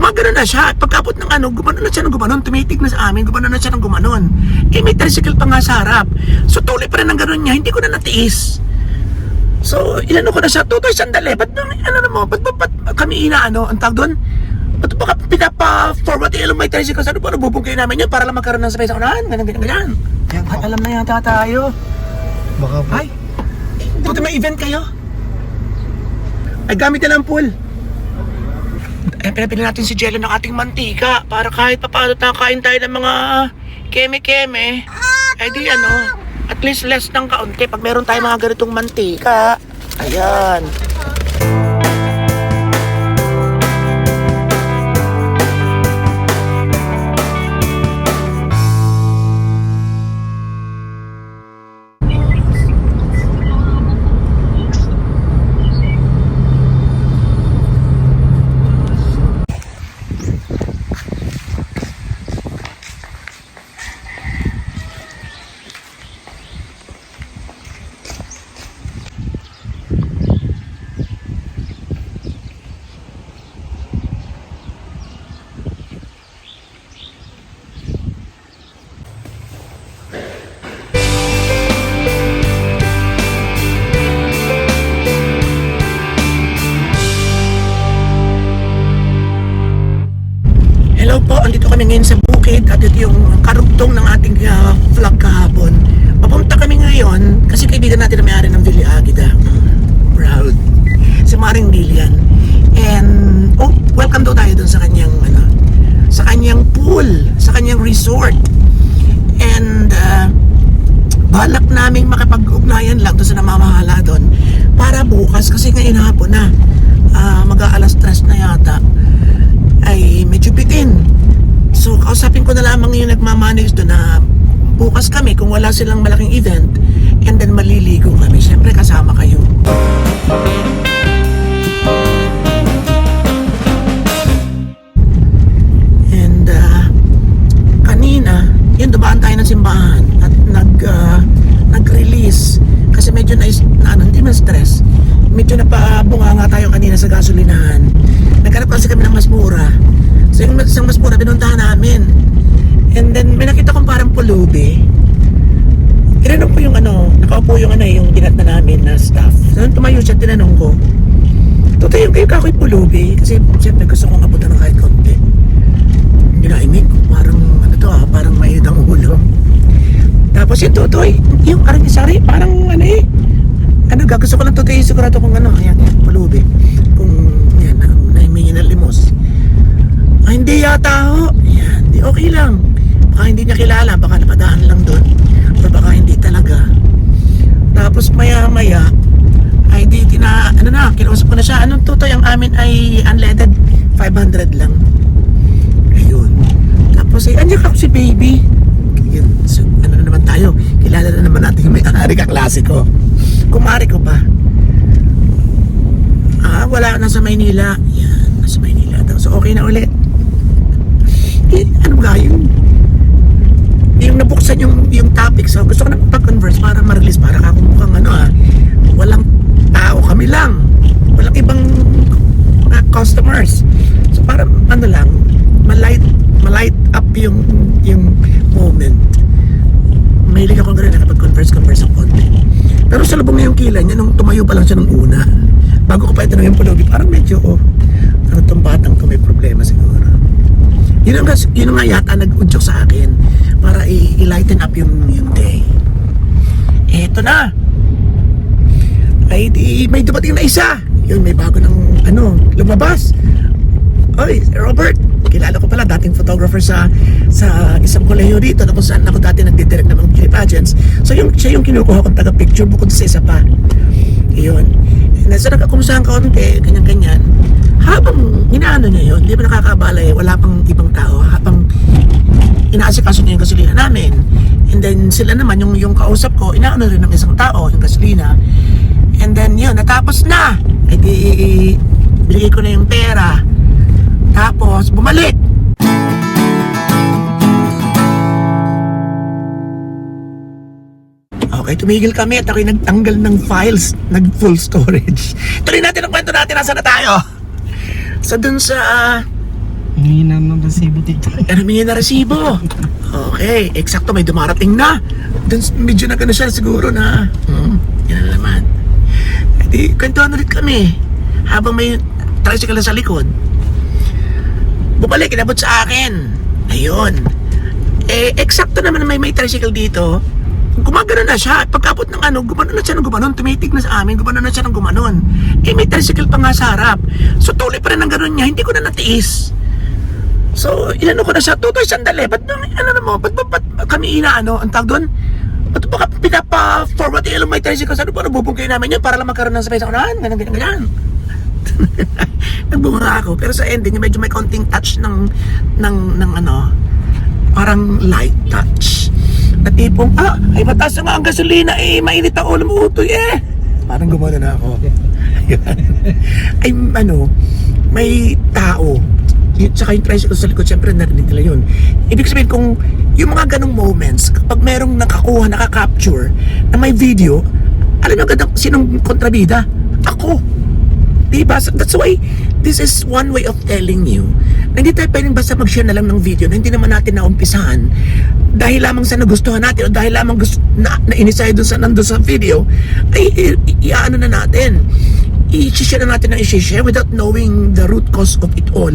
gumagano na siya. Pagkapot ng ano, gumano na siya ng gumanon. Tumitig na sa amin, gumano na siya ng gumanon. Eh, may tricycle pa nga sa harap. So, tuloy pa rin ng ganon niya. Hindi ko na natiis. So, inano ko na siya. Tutoy, sandali. Ba't kami inaano? Ang tawag doon? Ba't baka pinapa-forward yung may tricycle? Saan ba nabubungkay namin yun? Para lang magkaroon ng sabay sa unahan. Ganyan. Ay, alam na yata tayo. Baka po. Ay, tutoy, may event kayo? Ay, gamit na lang pool. Eh, pinapili natin si Jello ng ating mantika para kahit papaano nakakain tayo ng mga keme-keme. Ay di ano, at least less ng kaunti pag meron tayo mga ganitong mantika. Ayan. Hello po, andito kami ngayon sa bukid at ito yung karugtong ng ating vlog kahapon. Papunta kami ngayon kasi kaibigan natin na may-ari ng Villa Agida. Proud. Si Maring Lilian. And, welcome daw tayo dun sa kanyang, sa kanyang pool, sa kanyang resort. And, balak naming makipag-ugnayan lang doon sa namamahala doon para bukas kasi ngayon hapon na, mag-aalas 3 na yata. Ay medyo bitin. So kausapin ko na lamang yung nagmamanage doon na bukas kami kung wala silang malaking event and then maliligo kami. Siyempre kasama kayo. And kanina yun dumaan tayo ng simbahan at nag-release kasi medyo hindi man stress. Medyo napabunga nga tayo kanina sa gasolinahan. Naghanap kasi kami ng mas mura. So yung isang mas mura, pinuntahan namin. And then may nakita kong parang pulubi. Tinanong ko yung nakaupo yung dinat na namin na staff. So tumayo siya, tinanong ko, Tutoy, yung kayo kakoy pulubi. Kasi siyempre gusto kong abutan ng kahit konti. Hindi na imig, parang parang may idang ulo. Tapos yung Tutoy, yung arangisari, parang gusto ko lang Tutoy, sigurado kung ayan, pulubi. Kung yan, nahimingi ng limos. Ay, hindi yata ho. Yan, di okay lang. Baka hindi niya kilala, baka napadaan lang doon. Or baka hindi talaga. Tapos maya-maya, ay di kinausap ko na siya. Anong Tutoy, ang amin ay unleaded, 500 lang. Ayun. Tapos andiyan ka si baby. Yun, so, na naman tayo. Kilala na naman natin yung may-ari ka klasiko. Kumari ko pa. Wala na sa Maynila. Yan, nasa Maynila daw. So okay na ulit. Ano ba yung nabuksan yung topic. So gusto ko na pag-converse para ma-release. Para ako mukhang walang tao, kami lang. Walang ibang customers. So para lang, malight up yung moment. Mahilig ako gano'n nakapag-converse ang konti. Pero sa lubong na yung kilay niya, nung tumayo pa lang siya nung una, bago ko pa itanong yung pulubi, parang medyo, itong batang to may problema siguro. Yun nga yata nag-udyok sa akin para i-lighten up yung day. Eto na. Ay, may dumating na isa. Yun, may bago ng, lumabas. Oy, Robert, kilala ko pala, dating photographer sa isang kolehiyo dito na kung saan ako dati nagdidirect ng mga beauty pageants. So siya yung kinukuha kong taga-picture bukod sa isa pa. Yun. So nagkakumusahan ka konti, ganyan-ganyan. Habang inaano niya yun, di ba nakakabala wala pang ibang tao. Habang inaasikaso niya yung gasolina namin. And then sila naman, yung kausap ko, inaano rin ng isang tao, yung gasolina. And then yun, natapos na. E di, binigay ko na yung pera. Tapos, bumalik. Okay, tumigil kami at ako'y nagtanggal ng files, nag-full storage. Tuloy natin ang kwento natin, nasa na tayo? So, dun sa Humingi na ng resibo dito. Humingi na resibo. Okay, eksakto, may dumarating na. Dun, medyo na gano'n siya siguro na, yan na naman. E di, kwentuhan ulit kami. Habang may tricycle na sa likod. Bumalik, inabot sa akin. Ayun. Eksakto naman may tricycle dito. Gumagano na siya. Pagkapot ng gumano na siya ng gumanon. Tumitig na sa amin, gumano na siya ng gumanon. May tricycle pa nga sa harap. So, tuloy pa rin ang gano'n niya. Hindi ko na natiis. So, inano ko na siya, Tutoy, sandali. Ba't kami ang tawag doon? Ba't ba pinapa-forward yung may tricycle? Saan ba nabubungkay namin yun para lang magkaroon ng sabay sa unahan? Ganyan. Nagbunga ako. Pero sa ending, medyo may konting touch ng parang light touch. Na tipong, ay mataas na nga ang gasolina mainit ang ulo mo, Utoy Parang gumana na ako. Ay, may tao. Tsaka yung tricycle sa likod, syempre narinig nila yun. Ibig sabihin kung yung mga ganong moments, kapag merong naka-capture na may video, alam nyo agad sinong kontrabida? Ako. Diba? That's why this is one way of telling you na hindi tayo pwedeng basta mag-share na lang ng video na hindi naman natin naumpisahan dahil lamang sa nagustuhan natin o dahil lamang na inisay doon sa nandun sa video ay iaano na natin, i-share na natin ang i-share without knowing the root cause of it all,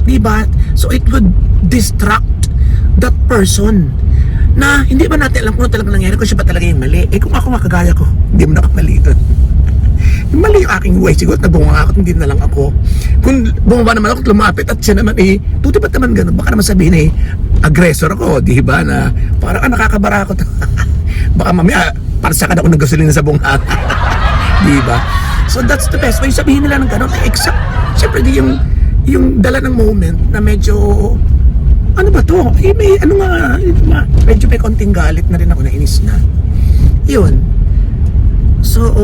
diba? So it would distract that person na hindi ba natin alam kung ano talaga nangyari, kung siya ba talaga yung mali. Kung ako makagaya ko, hindi mo nakamali ito. Mali yung aking way, siguro nabunga ako, hindi na lang ako. Kung bumaba naman ako, lumapit at siya naman tuti ba't naman ganun? Baka naman sabihin aggressor ako, di ba? Na parang nakakabara ako. Baka mamaya, parsakan ako ng gasolina sa bunga. Di ba? So that's the best way. Sabihin nila ng ganun, exact. Siyempre, yung dala ng moment na medyo, ano ba to? Medyo may konting galit na rin ako, nainis na. Yun. So,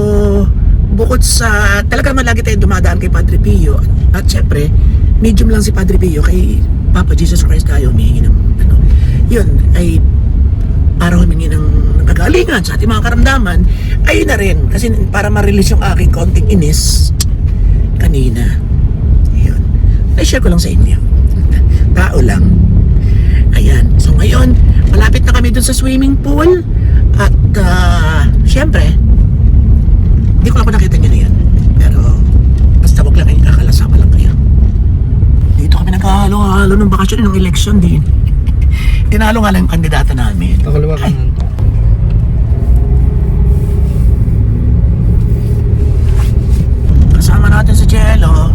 bukod sa talaga naman lagi tayong dumadaan kay Padre Pio at syempre medium lang si Padre Pio kay Papa Jesus Christ tayo humingi ng yun ay para humingi ng kagalingan sa ating mga karamdaman. Ayun na rin kasi para ma-release yung aking konting inis kanina. Yun, i-share ko lang sa inyo. Tao lang. Ayan, so ngayon malapit na kami dun sa swimming pool at syempre hindi ko na po nakita nyo na yan. Pero, basta wag lang kayong kakalasama lang kayo. Dito kami nagkahalo-halo ng bakasyon ng election din. Tinalo nga lang yung kandidata namin. Pakalawa ka nun. Kasama natin si Jello.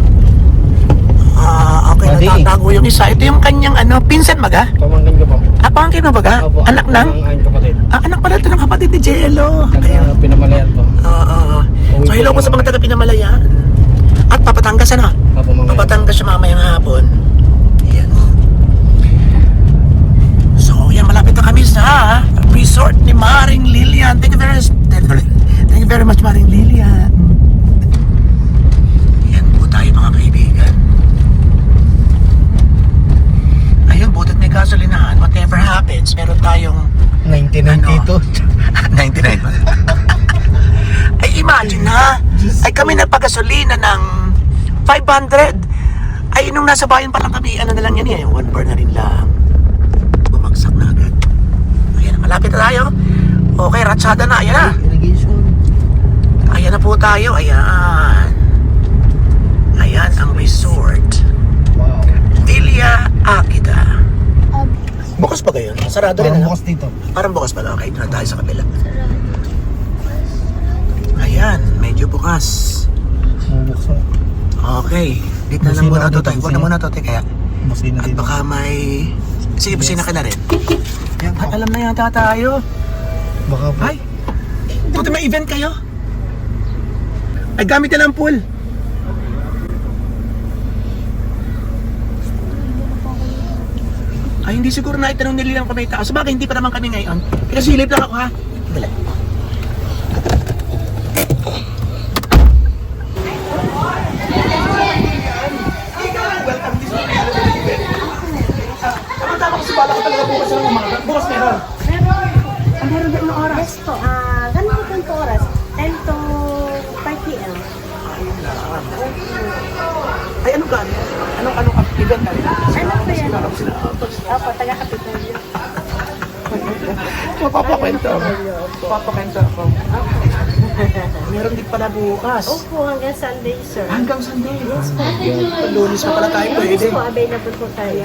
Okay, Pwede. natatago yung isa. Ito yung kanyang pinsan baga? Pamangkin ko po. Pamangkin mo baga? Opo, Anak ng? Ang kapatid. Anak pala ito ng kapatid ni Jello. Taga Pinamalayan po. So hello po sa mga taga Pinamalayan. At Papatangas Opo, mamaya. Papatangas siya mamayang hapon. Ayan. So yan, malapit na kami sa resort ni Maring Lilian. Thank you very much Maring Lilian. Yan po tayo mga kaibigan. Ayun, butot may gasolinahan. Whatever happens, meron tayong 1992. 99. Ay imagine ay kami nagpagasolina ng 500. Ay nung nasa bayan pa lang kami, na lang yan 1 bar na rin lang. Bumagsak na agad. Ayan, malapit na tayo. Okay, ratsada na, ayan na. Ayan na po tayo, ayan. Ayan ang resort. Wow. Villa Águeda. Bukas pa gayon? Sarado rin Parang bukas dito. Parang bukas pa. Okay, doon na tayo sa kabila. Ayan, medyo bukas. Bubuksan. Okay, dito na lang muna ito tayo. Huwag na muna ito tayo kaya. Busina At dito. baka may... Sige, busina ka na rin. Yan, alam na yata tayo. Baka po. Ay, buti may event kayo? Ay, gamit na lang pool. Ay, hindi siguro na itanong nila kung may tao. Sabagay, hindi pa naman kami ngayon. Pinasilip lang ako ha. Dali. Tama kasi bala ko talaga bukas ng umaga. Bukas meron. Ang meron ba yung oras? Yes po, ganun po oras, 10 to 5 p.m. Ay, ano gano'n? Anong kaibigan na rin. Ano po yan? Sila. Opo, taga-kapital yun. Papakwento ako. Meron din pala bukas. Opo, hanggang Sunday, sir. Hanggang Sunday. Lunes pa pala tayo pwede. Lunes po, available po tayo.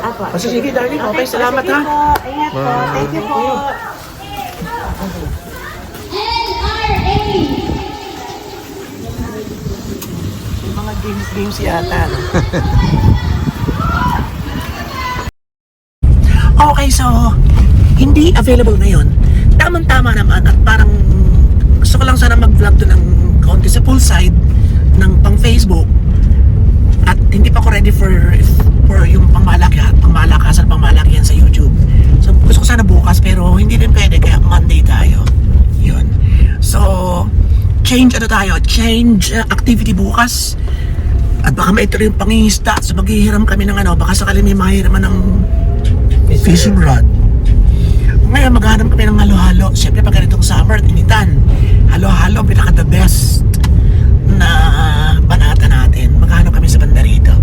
Apo. O sige, darling. Okay, salamat sige ha. po. Ingat po. Thank you po. Yung mga games yata. No? Okay, so hindi available ngayon. Tamang-tama naman at parang gusto ko lang sana mag-vlog doon ng kaunti sa poolside ng pang Facebook at hindi pa ako ready for yung pangmalakasan sa YouTube. So gusto ko sana bukas pero hindi rin pwede kaya Monday tayo. Yun. So change activity bukas. At baka maituloy yung pangingisda. So maghihiram kami ng baka sakali may mahiraman ng fishing rod. Ngayon maghanap kami ng halo-halo. Siyempre pag ganitong summer, initan. Halo-halo, pinaka the best na banata natin. Maghanap kami sa banda rito.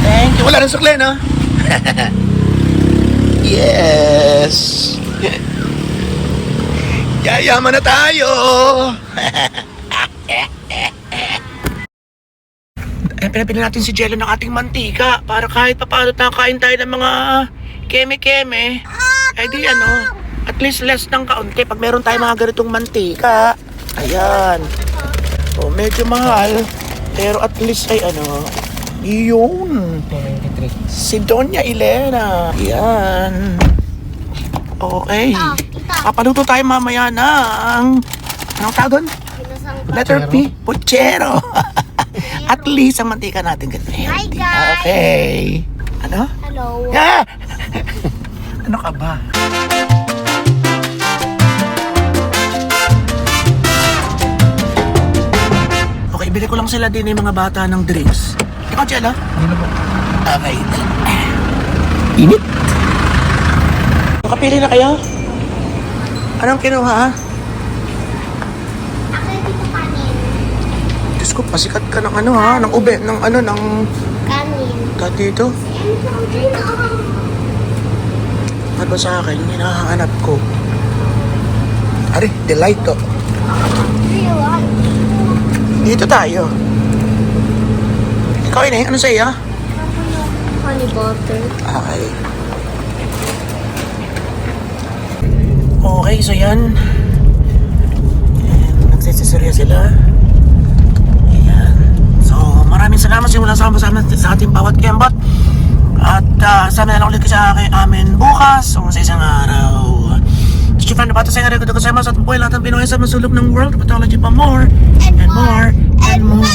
Thank you. Wala nang sukle, no? Yes! Yayaman na tayo! Pinapili natin si Jello ng ating mantika para kahit papaano nakakain tayo ng mga keme-keme. Eh di at least less ng kaunti pag meron tayo mga ganitong mantika. Ayan. O medyo mahal, pero at least ay yun. 23. Si Doña Elena. Yan. Okay. Papaluto tayo mamaya ng anong tawag doon? Letter P. Puchero. At least ang mantika natin ganito. Hi, guys. Okay. Ano? Hello. Ah! Ano ka ba? Okay, bili ko lang sila din yung mga bata ng drinks. Ikaw, Jello? Hindi na po. Okay. Init. Nakapili na kayo? Anong kinuha? Ako dito kanin. Diyos ko, pasikat ka ng ng ube, ng Kanin. dito. Ano ba sa akin? Hinahanap ko. Ari, delight to. Dito tayo. Ikaw ano sa iyo? Honey butter. Okay. Okay, so yan. Nagsisisirya sila. Ayan. So, maraming salamat sa mga sama-sama sa ating bawat kembot. At sana na lang ulit sa amin bukas o sa isang araw. Stefan, na bata sa nga rin ko sa mga sa buhay lahat ng Pinoy sa masulog ng world. Pathology pa more and more and more.